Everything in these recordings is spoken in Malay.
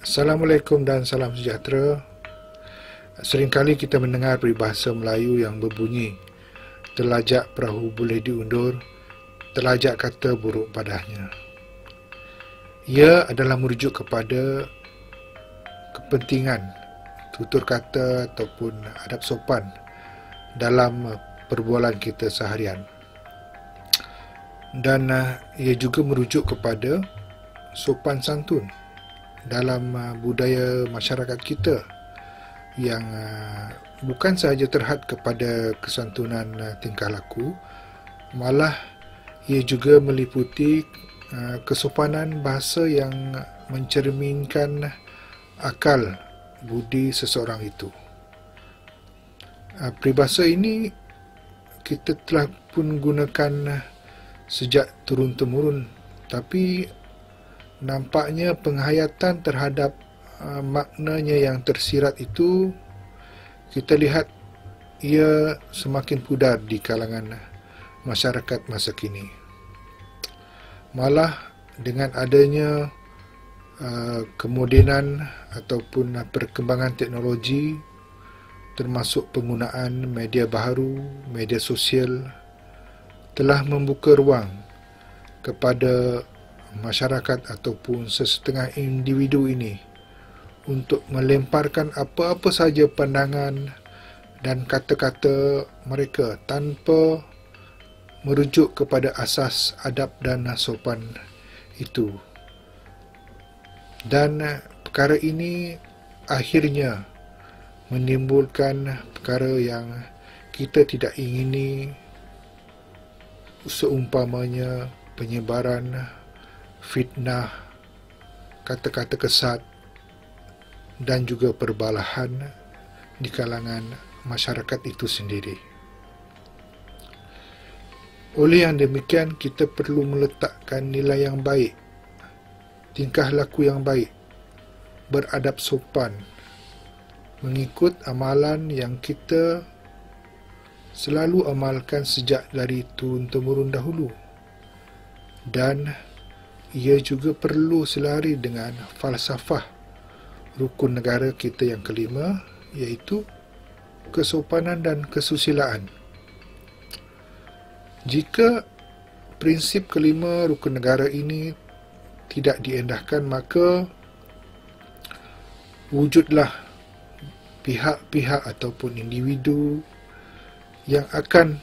Assalamualaikum dan salam sejahtera. Seringkali kita mendengar peribahasa Melayu yang berbunyi, terlajak perahu boleh diundur, terlajak kata buruk padanya. Ia adalah merujuk kepada kepentingan tutur kata ataupun adab sopan dalam perbualan kita seharian. Dan ia juga merujuk kepada sopan santun dalam budaya masyarakat kita yang bukan sahaja terhad kepada kesantunan tingkah laku, malah ia juga meliputi kesopanan bahasa yang mencerminkan akal budi seseorang itu. Peribahasa ini kita telah pun gunakan sejak turun-temurun, tapi nampaknya penghayatan terhadap maknanya yang tersirat itu, kita lihat ia semakin pudar di kalangan masyarakat masa kini. Malah dengan adanya kemodenan ataupun perkembangan teknologi, termasuk penggunaan media baharu, media sosial, telah membuka ruang kepada masyarakat ataupun sesetengah individu ini untuk melemparkan apa-apa sahaja pandangan dan kata-kata mereka tanpa merujuk kepada asas adab dan sopan itu. Dan perkara ini akhirnya menimbulkan perkara yang kita tidak ingini, seumpamanya penyebaran fitnah, kata-kata kesat dan juga perbalahan di kalangan masyarakat itu sendiri. Oleh yang demikian, kita perlu meletakkan nilai yang baik, tingkah laku yang baik, beradab sopan, mengikut amalan yang kita selalu amalkan sejak dari turun-temurun dahulu. Dan ia juga perlu selari dengan falsafah rukun negara kita yang kelima, iaitu kesopanan dan kesusilaan. Jika prinsip kelima rukun negara ini tidak diendahkan, maka wujudlah pihak-pihak ataupun individu yang akan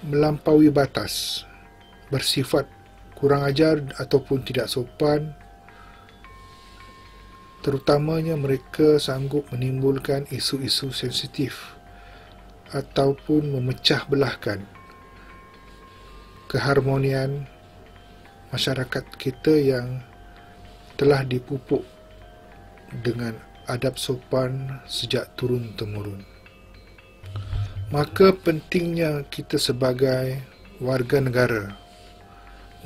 melampaui batas, bersifat kurang ajar ataupun tidak sopan, terutamanya mereka sanggup menimbulkan isu-isu sensitif ataupun memecah belahkan keharmonian masyarakat kita yang telah dipupuk dengan adab sopan sejak turun-temurun. Maka pentingnya kita sebagai warga negara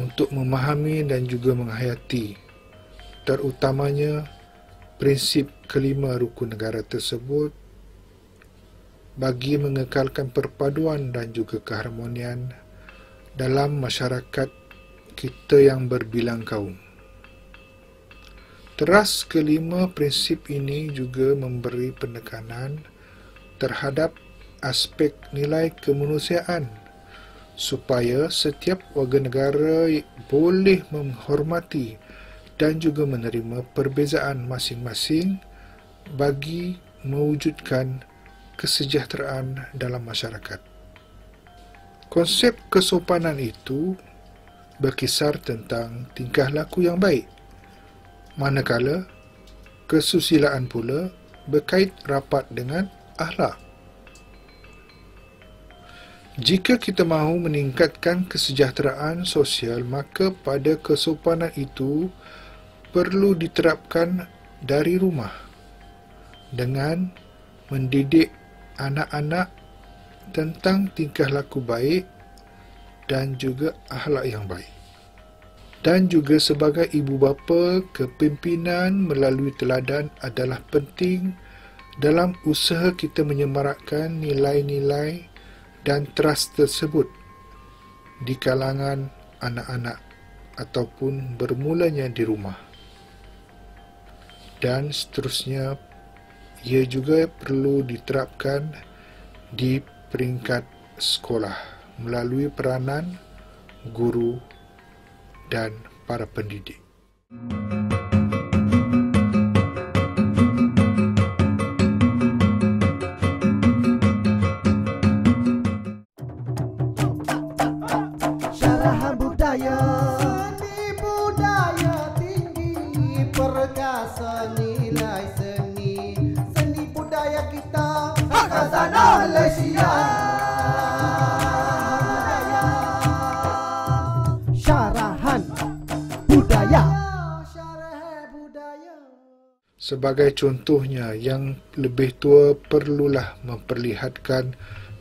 untuk memahami dan juga menghayati terutamanya prinsip kelima rukun negara tersebut bagi mengekalkan perpaduan dan juga keharmonian dalam masyarakat kita yang berbilang kaum. Teras kelima prinsip ini juga memberi penekanan terhadap aspek nilai kemanusiaan supaya setiap warga negara boleh menghormati dan juga menerima perbezaan masing-masing bagi mewujudkan kesejahteraan dalam masyarakat. Konsep kesopanan itu berkisar tentang tingkah laku yang baik, manakala kesusilaan pula berkait rapat dengan akhlak. Jika kita mahu meningkatkan kesejahteraan sosial, maka pada kesopanan itu perlu diterapkan dari rumah dengan mendidik anak-anak tentang tingkah laku baik dan juga akhlak yang baik. Dan juga sebagai ibu bapa, kepimpinan melalui teladan adalah penting dalam usaha kita menyemarakkan nilai-nilai dan trust tersebut di kalangan anak-anak ataupun bermulanya di rumah. dan seterusnya. Ia juga perlu diterapkan di peringkat sekolah melalui peranan guru dan para pendidik. Syarahan budaya, seni budaya tinggi, perkasa nilai seni, seni budaya kita, khazanah Malaysia. Syarahan budaya. Sebagai contohnya, yang lebih tua perlulah memperlihatkan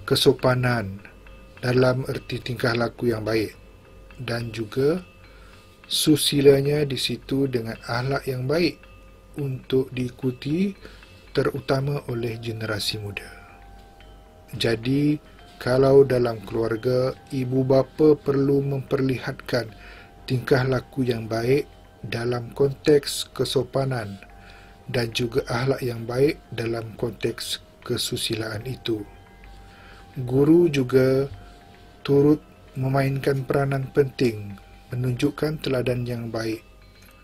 kesopanan dalam erti tingkah laku yang baik dan juga susilanya di situ dengan akhlak yang baik untuk diikuti terutama oleh generasi muda. Jadi, kalau dalam keluarga, ibu bapa perlu memperlihatkan tingkah laku yang baik dalam konteks kesopanan dan juga akhlak yang baik dalam konteks kesusilaan itu. Guru juga turut memainkan peranan penting menunjukkan teladan yang baik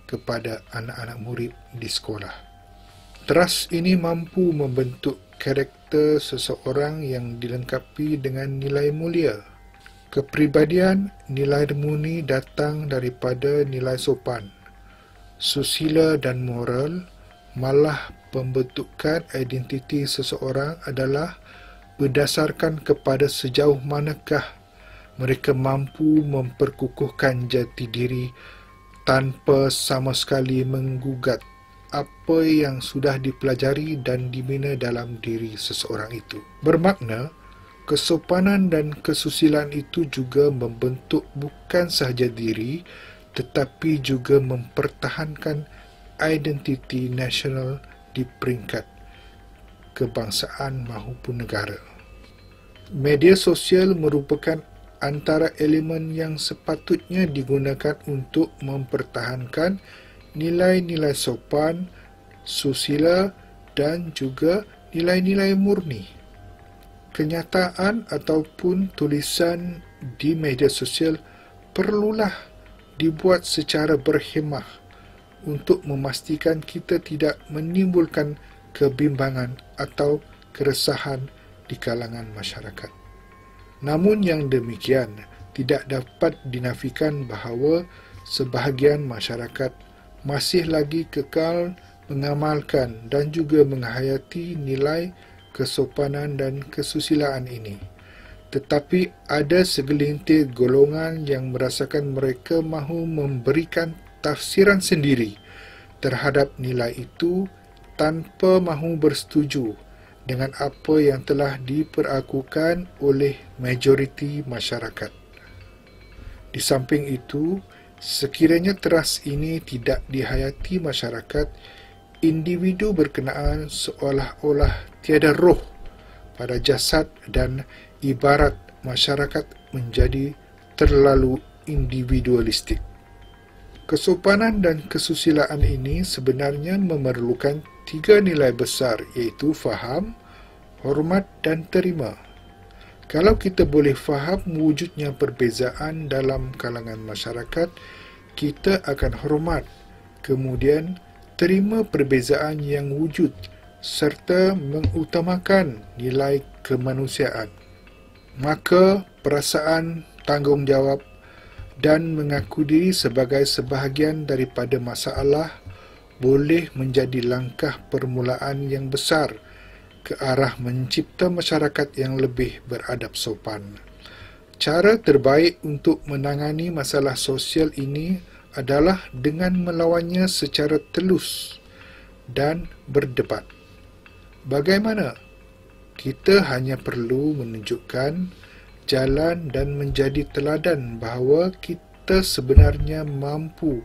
kepada anak-anak murid di sekolah. Teras ini mampu membentuk karakter seseorang yang dilengkapi dengan nilai mulia. Kepribadian, nilai murni datang daripada nilai sopan. Susila dan moral, malah pembentukan identiti seseorang adalah berdasarkan kepada sejauh manakah mereka mampu memperkukuhkan jati diri tanpa sama sekali menggugat apa yang sudah dipelajari dan dibina dalam diri seseorang itu. Bermakna, kesopanan dan kesusilaan itu juga membentuk bukan sahaja diri tetapi juga mempertahankan identiti nasional di peringkat kebangsaan maupun negara. Media sosial merupakan antara elemen yang sepatutnya digunakan untuk mempertahankan nilai-nilai sopan, susila dan juga nilai-nilai murni. Kenyataan ataupun tulisan di media sosial perlulah dibuat secara berhemah untuk memastikan kita tidak menimbulkan kebimbangan atau keresahan di kalangan masyarakat. Namun yang demikian tidak dapat dinafikan bahawa sebahagian masyarakat masih lagi kekal mengamalkan dan juga menghayati nilai kesopanan dan kesusilaan ini. Tetapi ada segelintir golongan yang merasakan mereka mahu memberikan tafsiran sendiri terhadap nilai itu tanpa mahu bersetuju dengan apa yang telah diperakukan oleh majoriti masyarakat. Di samping itu, sekiranya teras ini tidak dihayati masyarakat, individu berkenaan seolah-olah tiada roh pada jasad dan ibarat masyarakat menjadi terlalu individualistik. Kesopanan dan kesusilaan ini sebenarnya memerlukan 3 nilai besar, iaitu faham, hormat dan terima. Kalau kita boleh faham wujudnya perbezaan dalam kalangan masyarakat, kita akan hormat, kemudian terima perbezaan yang wujud serta mengutamakan nilai kemanusiaan. Maka perasaan tanggungjawab dan mengaku diri sebagai sebahagian daripada masalah boleh menjadi langkah permulaan yang besar ke arah mencipta masyarakat yang lebih beradab sopan. Cara terbaik untuk menangani masalah sosial ini adalah dengan melawannya secara telus dan berdebat. Bagaimana? Kita hanya perlu menunjukkan jalan dan menjadi teladan bahawa kita sebenarnya mampu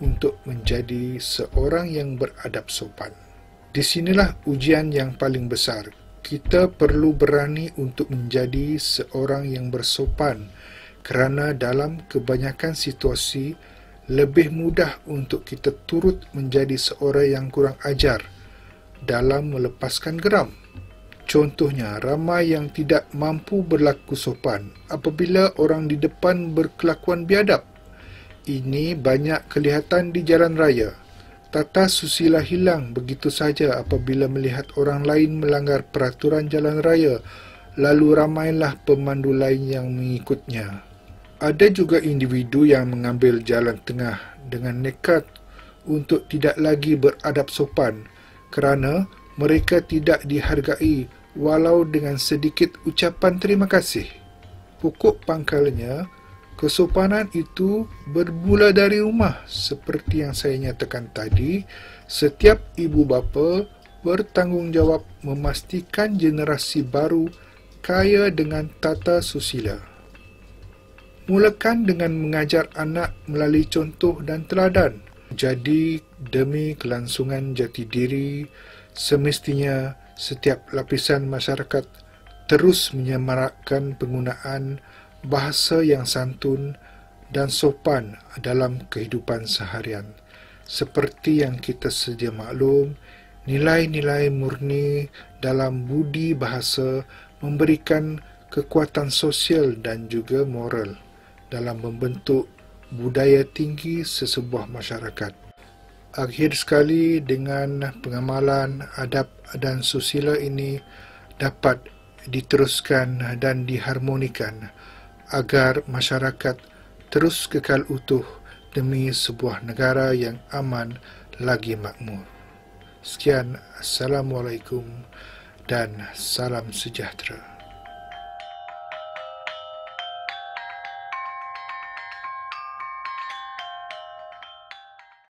untuk menjadi seorang yang beradab sopan. Di sinilah ujian yang paling besar. Kita perlu berani untuk menjadi seorang yang bersopan kerana dalam kebanyakan situasi lebih mudah untuk kita turut menjadi seorang yang kurang ajar dalam melepaskan geram. Contohnya, ramai yang tidak mampu berlaku sopan apabila orang di depan berkelakuan biadab. Ini banyak kelihatan di jalan raya. Tata susila hilang begitu saja apabila melihat orang lain melanggar peraturan jalan raya, lalu ramailah pemandu lain yang mengikutnya. Ada juga individu yang mengambil jalan tengah dengan nekat untuk tidak lagi beradab sopan kerana mereka tidak dihargai walau dengan sedikit ucapan terima kasih. Pokok pangkalnya, kesopanan itu bermula dari rumah. Seperti yang saya nyatakan tadi, setiap ibu bapa bertanggungjawab memastikan generasi baru kaya dengan tata susila. Mulakan dengan mengajar anak melalui contoh dan teladan. Jadi, demi kelangsungan jati diri, semestinya setiap lapisan masyarakat terus menyemarakkan penggunaan bahasa yang santun dan sopan dalam kehidupan seharian. Seperti yang kita sedia maklum, nilai-nilai murni dalam budi bahasa memberikan kekuatan sosial dan juga moral dalam membentuk budaya tinggi sesebuah masyarakat. Akhir sekali, dengan pengamalan adab dan susila ini dapat diteruskan dan diharmonikan agar masyarakat terus kekal utuh demi sebuah negara yang aman lagi makmur. Sekian, Assalamualaikum dan salam sejahtera.